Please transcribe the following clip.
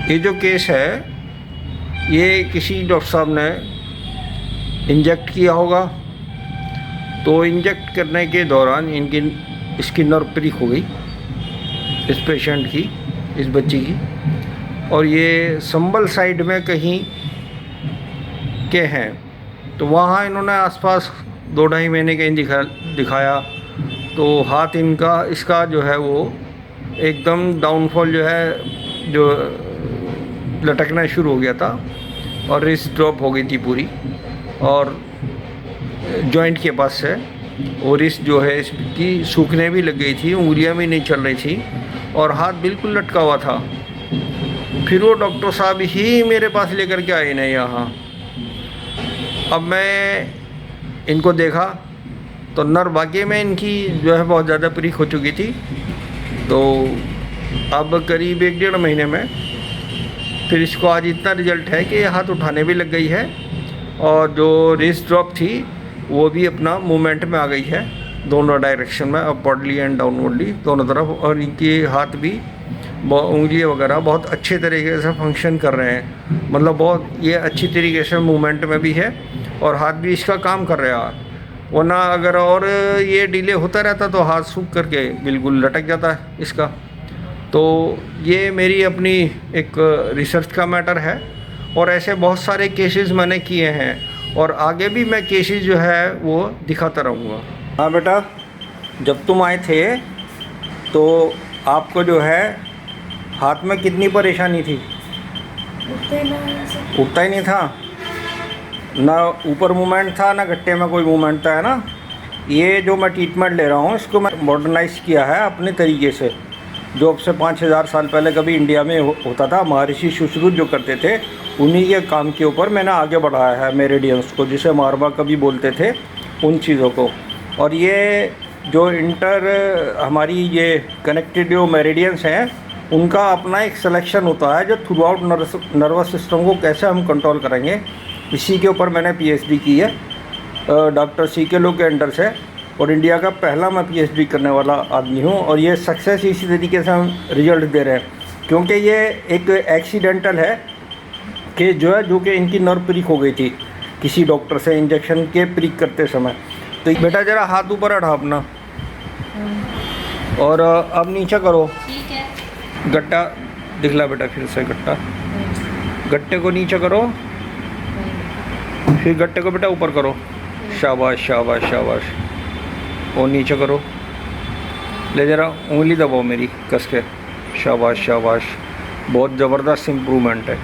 ये जो केस है ये किसी डॉक्टर साहब ने इंजेक्ट किया होगा, तो इंजेक्ट करने के दौरान इसकी नर्व प्रिक हो गई, इस पेशेंट की, इस बच्ची की। और ये संबल साइड में कहीं के हैं, तो वहाँ इन्होंने आसपास 2-2.5 महीने के दिखाया, तो हाथ इसका जो है वो एकदम डाउनफॉल जो है, जो लटकना शुरू हो गया था और रिस्ट ड्रॉप हो गई थी पूरी, और जॉइंट के पास से और रिस्ट जो है इसकी सूखने भी लग गई थी, उंगलियां भी नहीं चल रही थी और हाथ बिल्कुल लटका हुआ था। फिर वो डॉक्टर साहब ही मेरे पास लेकर के आए ना यहाँ। अब मैं इनको देखा तो नर्व वाकई में इनकी जो है बहुत ज़्यादा प्रिक हो चुकी थी। तो अब करीब 1-1.5 महीने में फिर इसको आज इतना रिजल्ट है कि हाथ उठाने भी लग गई है और जो रिस्ट ड्रॉप थी वो भी अपना मूवमेंट में आ गई है, दोनों डायरेक्शन में, अपवर्डली एंड डाउनवर्डली दोनों तरफ। और इनके हाथ भी उंगलियां वगैरह बहुत अच्छे तरीके से फंक्शन कर रहे हैं, मतलब बहुत ये अच्छी तरीके से मूवमेंट में भी है और हाथ भी इसका काम कर रहा है। वरना अगर और ये डिले होता रहता तो हाथ सूख करके बिल्कुल लटक जाता है इसका। तो ये मेरी अपनी एक रिसर्च का मैटर है और ऐसे बहुत सारे केसेस मैंने किए हैं और आगे भी मैं केसेस जो है वो दिखाता रहूँगा। हाँ बेटा, जब तुम आए थे तो आपको जो है हाथ में कितनी परेशानी थी? उठता ही नहीं था, ना ऊपर मूवमेंट था ना गट्टे में कोई मूवमेंट था, है ना। ये जो मैं ट्रीटमेंट ले रहा हूँ इसको मैं मॉडर्नाइज किया है अपने तरीके से, जो अब से 5,000 साल पहले कभी इंडिया में होता था। महर्षि सुश्रुत जो करते थे उन्हीं के काम के ऊपर मैंने आगे बढ़ाया है मेरिडियंस को, जिसे मारवा कभी बोलते थे, उन चीज़ों को। और ये जो हमारी ये कनेक्टेड जो मेरिडियंस हैं उनका अपना एक सिलेक्शन होता है, जो थ्रू आउट नर्वस सिस्टम को कैसे हम कंट्रोल करेंगे, इसी के ऊपर मैंने पीएचडी की है डॉक्टर सीके लो के अंडर से। और इंडिया का पहला मैं पीएचडी करने वाला आदमी हूँ और ये सक्सेस इसी तरीके से हम रिजल्ट दे रहे हैं, क्योंकि ये एक एक्सीडेंटल है कि जो कि इनकी नर्व प्रिक हो गई थी किसी डॉक्टर से इंजेक्शन के प्रिक करते समय। तो बेटा ज़रा हाथ ऊपर हटा अपना और अब नीचे करो। ठीक है। गट्टा दिखला बेटा, फिर से गट्टे को नीचे करो, फिर गट्टे को बेटा ऊपर करो। शाबाश शाबाश शाबाश। और नीचे करो, ले जरा उंगली दबाओ मेरी कस के। शाबाश शाबाश, बहुत ज़बरदस्त इम्प्रूवमेंट है।